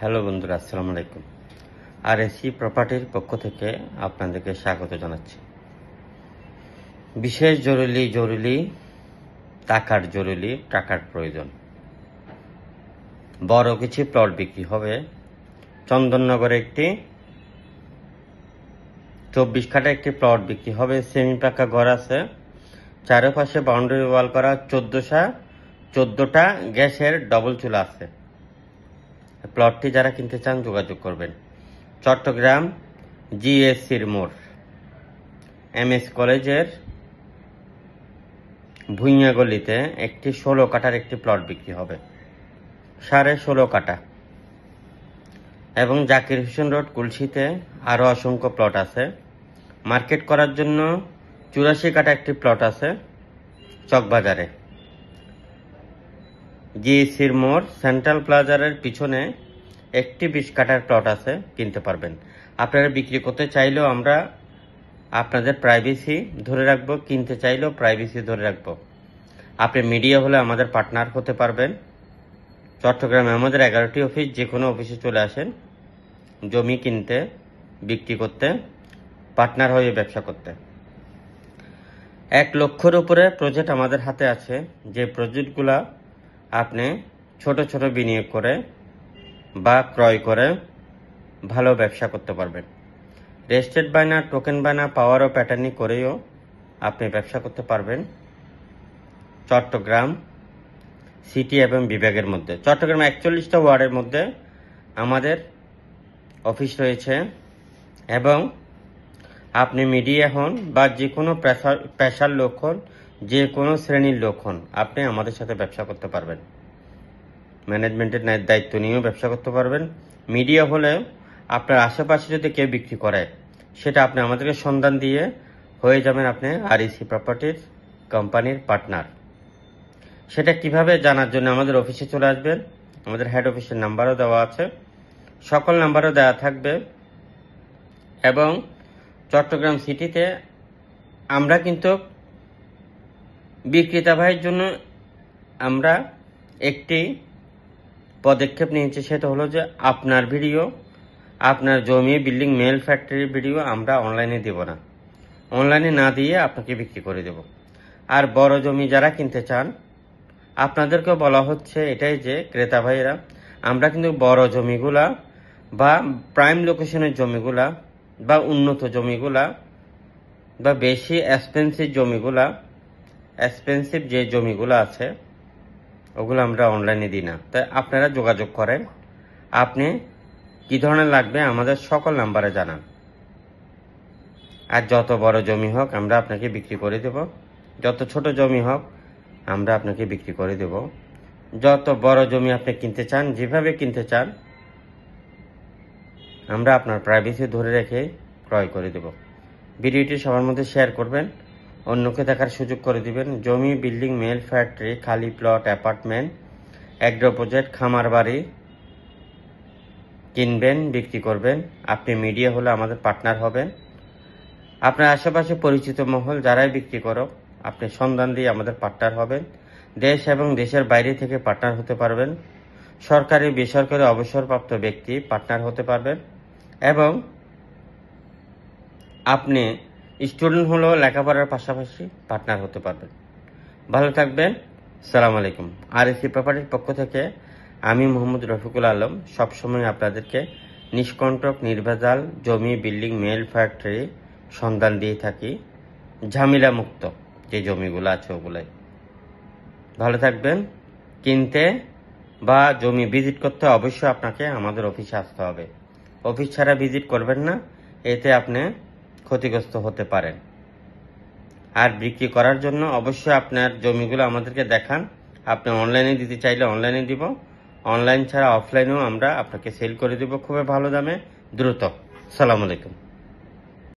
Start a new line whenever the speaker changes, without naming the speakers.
Hello বন্ধুরা, আসসালামু আলাইকুম। আরএসি প্রপার্টির পক্ষ থেকে আপনাদেরকে স্বাগত জানাচ্ছি। বিশেষ জরুরি টাকার প্রয়োজন। বড় কিছু প্লট বিক্রি হবে। চন্দননগরে একটি 24 কাঠা একটি প্লট বিক্রি হবে। সেমি পাকা ঘর আছে, চারপাশে বাউন্ডারি ওয়াল করা, 14টা গ্যাসের ডবল চুলা আছে। প্লটটি যারা কিনতে চান যোগাযোগ করবেন। চট্টগ্রাম জিএসসির মোড়, এমএস কলেজের ভুঁইয়া গলিতে একটি 16 কাঠার একটি প্লট বিক্রি হবে, 16.5 কাঠা। এবং জাকির হোসেন রোড কুলসিতে আরও অসংখ্য প্লট আছে। মার্কেট করার জন্য 84 কাঠা একটি প্লট আছে চকবাজারে। জিএসসির মোড় সেন্ট্রাল প্লাজারের পিছনে একটি 20 কাঠার প্লট আছে, কিনতে পারবেন। আপনারা বিক্রি করতে চাইলেও আমরা আপনাদের প্রাইভেসি ধরে রাখবো, কিনতে চাইলেও প্রাইভেসি ধরে রাখবো। আপনি মিডিয়া হলে আমাদের পার্টনার হতে পারবেন। চট্টগ্রামে আমাদের 11টি অফিস, যে কোনো অফিসে চলে আসেন জমি কিনতে, বিক্রি করতে, পার্টনার হয়ে ব্যবসা করতে। 1 লক্ষের উপরে প্রজেক্ট আমাদের হাতে আছে, যে প্রজেক্টগুলা আপনি ছোট ছোট বিনিয়োগ করে বা ক্রয় করে ভালো ব্যবসা করতে পারবেন। রেজিস্ট্রেড বায়না, টোকেন বায়না, পাওয়ার ও প্যাটার্নি করেও আপনি ব্যবসা করতে পারবেন। চট্টগ্রাম সিটি এবং বিভাগের মধ্যে, চট্টগ্রাম 41টা ওয়ার্ডের মধ্যে আমাদের অফিস রয়েছে। এবং আপনি মিডিয়া হন বা যে কোনো পেশার লোক হন, যে কোনো শ্রেণীর লোক হন, আপনি আমাদের সাথে ব্যবসা করতে পারবেন। ম্যানেজমেন্টের দায়িত্ব নিয়েও ব্যবসা করতে পারবেন। মিডিয়া হলে আপনার আশেপাশে যদি কেউ বিক্রি করে, সেটা আপনি আমাদেরকে সন্ধান দিয়ে হয়ে যাবেন আপনি আরএসি প্রপার্টির কোম্পানির পার্টনার। সেটা কিভাবে জানার জন্য আমাদের অফিসে চলে আসবেন। আমাদের হেড অফিসের নাম্বারও দেওয়া আছে, সকল নাম্বারও দেওয়া থাকবে। এবং চট্টগ্রাম সিটিতে আমরা কিন্তু বিক্রেতা ভাইয়ের জন্য আমরা একটি পদক্ষেপ নিয়েছি, সেটা হলো যে আপনার ভিডিও, আপনার জমি, বিল্ডিং, মেল, ফ্যাক্টরির ভিডিও আমরা অনলাইনে দেব না। অনলাইনে না দিয়ে আপনাকে বিক্রি করে দেব। আর বড় জমি যারা কিনতে চান, আপনাদেরকেও বলা হচ্ছে এটাই যে ক্রেতা ভাইয়েরা, আমরা কিন্তু বড় জমিগুলা বা প্রাইম লোকেশনের জমিগুলা বা উন্নত জমিগুলা বা বেশি এক্সপেন্সিভ যে জমিগুলো আছে ওগুলো আমরা অনলাইনে দিই না। তাই আপনারা যোগাযোগ করেন। আপনি কি ধরনের লাগবে আমাদের সকল নাম্বারে জানান। আর যত বড় জমি হোক আমরা আপনাকে বিক্রি করে দেব, যত ছোট জমি হোক আমরা আপনাকে বিক্রি করে দেব। যত বড় জমি আপনি কিনতে চান, যেভাবে কিনতে চান, আমরা আপনার প্রাইভেসি ধরে রেখে ক্রয় করে দেব। ভিডিওটি সবার মধ্যে শেয়ার করবেন, অন্যকে দেখার সুযোগ করে দিবেন। জমি, বিল্ডিং, মেল, ফ্যাক্টরি, খালি প্লট, অ্যাপার্টমেন্ট, এগ্রো প্রজেক্ট, খামার বাড়ি কিনবেন, বিক্রি করবেন। আপনি মিডিয়া হলে আমাদের পার্টনার হবেন। আপনার আশেপাশে পরিচিত মহল যারাই বিক্রি করো, আপনি সন্ধান দিয়ে আমাদের পার্টনার হবেন। দেশ এবং দেশের বাইরে থেকে পার্টনার হতে পারবেন। সরকারি, বেসরকারি, অবসরপ্রাপ্ত ব্যক্তি পার্টনার হতে পারবেন। এবং আপনি স্টুডেন্ট হলেও লেখাপড়ার পাশাপাশি পার্টনার হতে পারবেন। ভালো থাকবেন। আসসালামু আলাইকুম। আরএসি প্রপার্টির পক্ষ থেকে আমি মোহাম্মদ রফিকুল আলম সবসময় আপনাদেরকে নিষ্কণ্টক, নির্ভেজাল জমি, বিল্ডিং, মেল, ফ্যাক্টরি সন্ধান দিয়ে থাকি, ঝামেলা মুক্ত যে জমিগুলো আছে ওগুলাই। ভালো থাকবেন। কিনতে বা জমি ভিজিট করতে অবশ্যই আপনাকে আমাদের অফিসে আসতে হবে। অফিস ছাড়া ভিজিট করবেন না, এতে আপনি ক্ষতিগ্রস্ত হতে পারেন। আর বিক্রি করার জন্য অবশ্যই আপনার জমিগুলো আমাদেরকে দেখান। আপনি অনলাইনে দিতে চাইলে অনলাইনে দিব, অনলাইন ছাড়া অফলাইনেও আমরা আপনাকে সেল করে দিব খুবই ভালো দামে, দ্রুত। আসসালামু আলাইকুম।